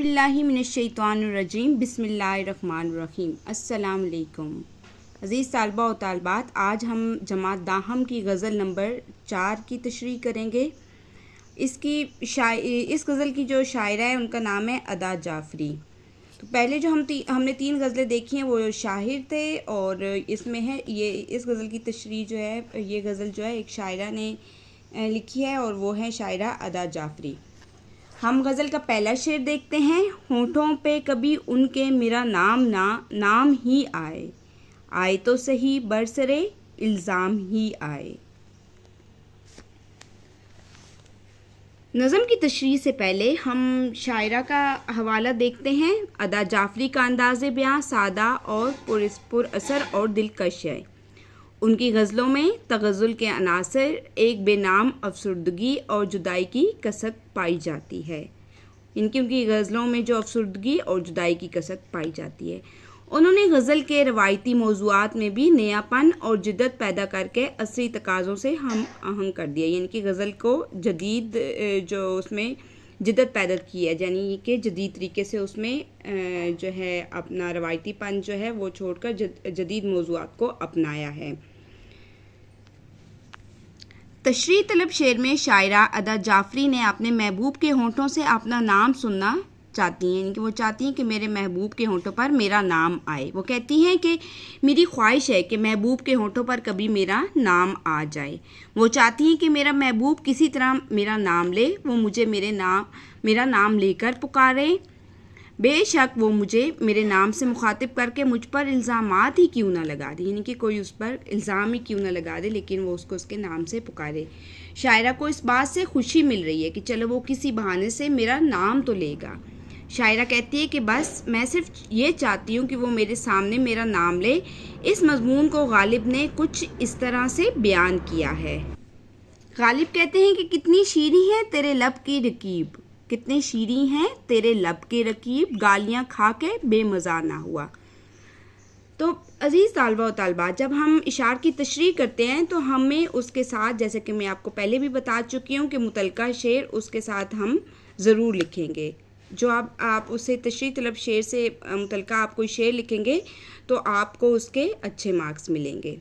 बिल्लाहि मिनश्शैतानिर्रजीम बिस्मिल्लाहिर्रहमानिर्रहीम। अस्सलाम वालेकुम अज़ीज़ तालबा और तालबात, आज हम जमात दाहम की गज़ल नंबर 4 की तशरीह करेंगे। इस गज़ल की जो शायरा है उनका नाम है अदा जाफ़री। तो पहले जो हमने 3 गज़लें देखी हैं वो शाहिर थे, और इसमें है इस गज़ल की तशरीह जो है, ये गज़ल जो है एक शायरा ने लिखी है और वो है शायरा अदा जाफ़री। हम गज़ल का पहला शेर देखते हैं। होठों पे कभी उनके मेरा नाम ही आए तो सही बरसरे इल्ज़ाम ही आए। नज़म की तशरीह से पहले हम शायरा का हवाला देखते हैं। अदा जाफ़री का अंदाज़े बयां सादा और पुरअसर और दिलकश है। उनकी गज़लों में तग़ज़्ज़ुल के अनासर, एक बेनाम अफसरदगी और जुदाई की कसक पाई जाती है। उनकी गज़लों में जो अफसरदगी और जुदाई की कसक पाई जाती है। उन्होंने गज़ल के रवायती मौज़ूआत में भी नयापन और जिद्दत पैदा करके असरी तकाज़ों से हम आहंग कर दिया, यानी कि गज़ल को जदीद जो उसमें जिद्दत पैदा की है, यानी कि जदीद तरीके से उसमें जो है अपना रवायतीपन जो है वो छोड़कर जदीद मौज़ूआत को अपनाया है। तशरीह तलब शेर में शायरा अदा जाफ़री ने अपने महबूब के होंठों से अपना नाम सुनना चाहती हैं, यानी कि वो चाहती हैं कि मेरे महबूब के होंठों पर मेरा नाम आए। वो कहती हैं कि मेरी ख्वाहिश है कि महबूब के होंठों पर कभी मेरा नाम आ जाए। वो चाहती हैं कि मेरा महबूब किसी तरह मेरा नाम ले, वो मुझे मेरा नाम लेकर पुकारे। बेशक वो मुझे मेरे नाम से मुखातिब करके मुझ पर इल्ज़ामात ही क्यों ना लगा दे, यानी कि कोई उस पर इल्ज़ाम ही क्यों ना लगा दे, लेकिन वो उसको उसके नाम से पुकारे। शायरा को इस बात से खुशी मिल रही है कि चलो वो किसी बहाने से मेरा नाम तो लेगा। शायरा कहती है कि बस मैं सिर्फ ये चाहती हूँ कि वो मेरे सामने मेरा नाम ले। इस मज़मून को गालिब ने कुछ इस तरह से बयान किया है। गालिब कहते हैं कि कितनी शीरी है तेरे लब की रकीब, कितने शीरी हैं तेरे लब के रकीब, गालियाँ खा के बेमज़ा ना हुआ। तो अज़ीज़ तालबा और तालबात, जब हम इशार की तशरीह करते हैं तो हमें उसके साथ, जैसे कि मैं आपको पहले भी बता चुकी हूँ कि मुतलका शेर उसके साथ हम ज़रूर लिखेंगे। जो आप उससे तशरीह तलब शेर से मुतलका आप कोई शेर लिखेंगे तो आपको उसके अच्छे मार्क्स मिलेंगे।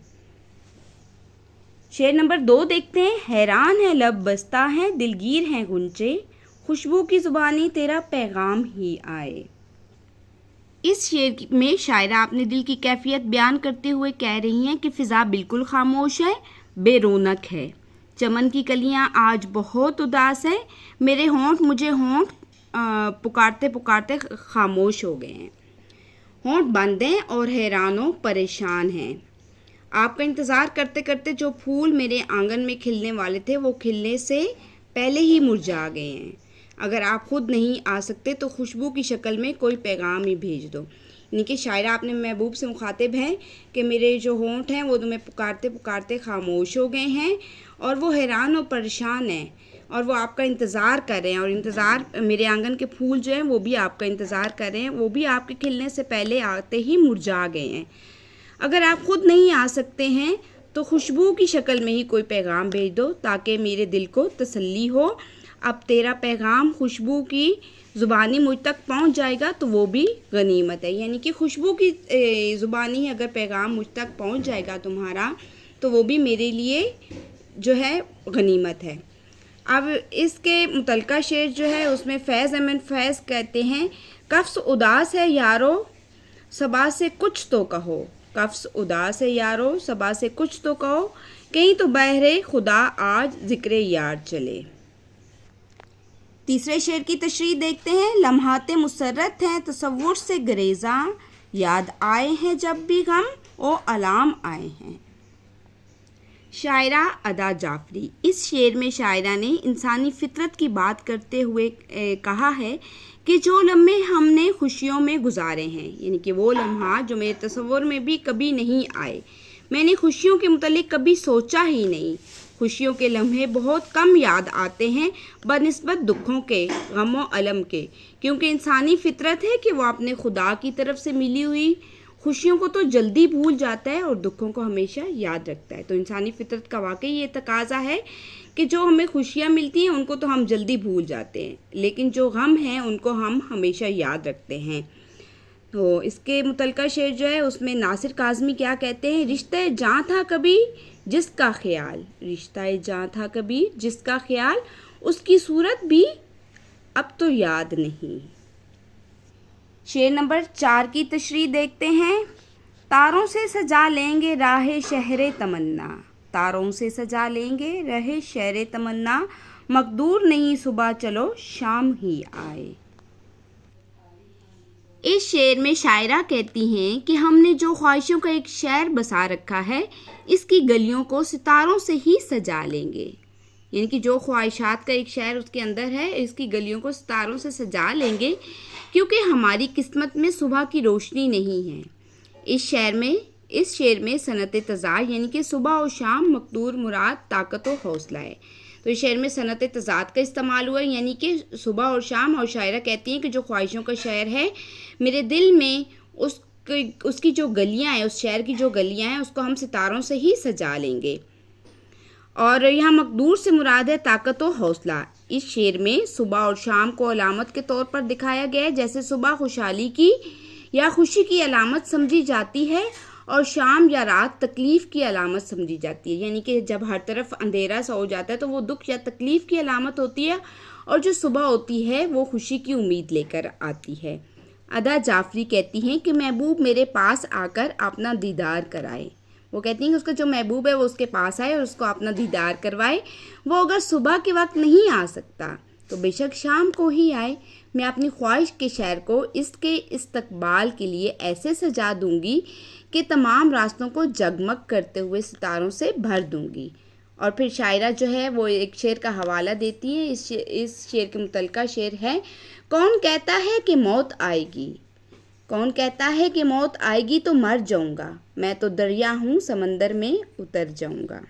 शेर नंबर 2 देखते हैं। हैरान है लब बस्ता है, दिलगीर हैं गुंचे, खुशबू की ज़ुबानी तेरा पैगाम ही आए। इस शेर में शायरा अपने दिल की कैफियत बयान करते हुए कह रही हैं कि फ़िज़ा बिल्कुल खामोश है, बेरोनक है, चमन की कलियां आज बहुत उदास है, मेरे होंठ पुकारते पुकारते खामोश हो गए हैं। होंठ बंद हैं और हैरानों परेशान हैं। आपका इंतज़ार करते करते जो फूल मेरे आंगन में खिलने वाले थे वो खिलने से पहले ही मुरझा गए हैं। अगर आप ख़ुद नहीं आ सकते तो खुशबू की शक्ल में कोई पैगाम ही भेज दो। यानी कि शायरा अपने महबूब से मुखातिब हैं कि मेरे जो होंठ हैं वो तुम्हें पुकारते पुकारते खामोश हो गए हैं और वो हैरान और परेशान हैं और वो आपका इंतज़ार कर रहे हैं, और मेरे आंगन के फूल जो हैं वो भी आपका इंतज़ार कर रहे हैं, वो भी आपके खिलने से पहले आते ही मुरझा गए हैं। अगर आप ख़ुद नहीं आ सकते हैं तो खुशबू की शक्ल में ही कोई पैगाम भेज दो ताकि मेरे दिल को तसल्ली हो। अब तेरा पैगाम खुशबू की ज़ुबानी मुझ तक पहुंच जाएगा तो वो भी गनीमत है, यानी कि खुशबू की ज़ुबानी अगर पैगाम मुझ तक पहुंच जाएगा तुम्हारा तो वो भी मेरे लिए जो है गनीमत है। अब इसके मुतलका शेर जो है उसमें फैज़ अहमद फैज़ कहते हैं, कफ्स उदास है यारो सबा से कुछ तो कहो, कफ्स उदास है यारो सबा से कुछ तो कहो, कहीं तो बहरे खुदा आज ज़िक्र यार चले। तीसरे शेर की तशरीह देखते हैं। लम्हाते मुसर्रत हैं तसव्वुर से गरेज़ा, याद आए हैं जब भी गम ओ अलाम आए हैं। शायरा अदा जाफ़री। इस शेर में शायरा ने इंसानी फितरत की बात करते हुए कहा है कि जो लम्हे हमने खुशियों में गुजारे हैं, यानी कि वो लम्हा जो मेरे तसव्वुर में भी कभी नहीं आए, मैंने खुशियों के मुतालिक कभी सोचा ही नहीं। खुशियों के लम्हे बहुत कम याद आते हैं बनिस्बत दुखों के, गमों अलम के, क्योंकि इंसानी फितरत है कि वो अपने खुदा की तरफ से मिली हुई خوشیوں کو تو جلدی بھول جاتا ہے اور دکھوں کو ہمیشہ یاد رکھتا ہے۔ تو انسانی فطرت کا واقعی یہ تقاضا ہے کہ جو ہمیں خوشیاں ملتی ہیں ان کو تو ہم جلدی بھول جاتے ہیں، لیکن جو غم ہیں ان کو ہم ہمیشہ یاد رکھتے ہیں۔ تو اس کے متعلقہ شعر جو ہے اس میں ناصر کاظمی کیا کہتے ہیں، رشتہ جاں تھا کبھی جس کا خیال، رشتہ جاں تھا کبھی جس کا خیال، اس کی صورت بھی اب تو یاد نہیں۔ شعر نمبر 4 کی تشریح دیکھتے ہیں۔ تاروں سے سجا لیں گے راہ شہر تمنا، تاروں سے سجا لیں گے راہ شہر تمنا، مقدور نہیں صبح چلو شام ہی آئے۔ اس شعر میں شاعرہ کہتی ہیں کہ ہم نے جو خواہشوں کا ایک شہر بسا رکھا ہے اس کی گلیوں کو ستاروں سے ہی سجا لیں گے، یعنی کہ جو خواہشات کا ایک شہر اس کے اندر ہے اس کی گلیوں کو ستاروں سے سجا لیں گے، کیونکہ ہماری قسمت میں صبح کی روشنی نہیں ہے۔ اس شعر میں صنعت تضاد یعنی کہ صبح و شام مقدور مراد طاقت و حوصلہ ہے۔ تو اس شعر میں صنعت تضاد کا استعمال ہوا ہے، یعنی کہ صبح اور شام، اور شاعرہ کہتی ہیں کہ جو خواہشوں کا شہر ہے میرے دل میں اس کی جو گلیاں ہیں، اس شہر کی جو گلیاں ہیں اس کو ہم ستاروں سے ہی سجا لیں گے۔ اور یہاں مقدور سے مراد ہے طاقت و حوصلہ۔ اس شعر میں صبح اور شام کو علامت کے طور پر دکھایا گیا ہے، جیسے صبح خوشحالی کی یا خوشی کی علامت سمجھی جاتی ہے اور شام یا رات تکلیف کی علامت سمجھی جاتی ہے، یعنی کہ جب ہر طرف اندھیرا سا ہو جاتا ہے تو وہ دکھ یا تکلیف کی علامت ہوتی ہے، اور جو صبح ہوتی ہے وہ خوشی کی امید لے کر آتی ہے۔ ادا جعفری کہتی ہیں کہ محبوب میرے پاس آ کر اپنا دیدار کرائے، وہ کہتی ہیں کہ اس کا جو محبوب ہے وہ اس کے پاس آئے اور اس کو اپنا دیدار کروائے، وہ اگر صبح کے وقت نہیں آ سکتا تو بے شک شام کو ہی آئے، میں اپنی خواہش کے شہر کو اس کے استقبال کے لیے ایسے سجا دوں گی کہ تمام راستوں کو جگمگ کرتے ہوئے ستاروں سے بھر دوں گی۔ اور پھر شاعرہ جو ہے وہ ایک شعر کا حوالہ دیتی ہیں، اس شعر کے متعلقہ شعر ہے، کون کہتا ہے کہ موت آئے گی، کون کہتا ہے کہ موت آئے گی تو مر جاؤں گا، میں تو دریا ہوں سمندر میں اتر جاؤں گا۔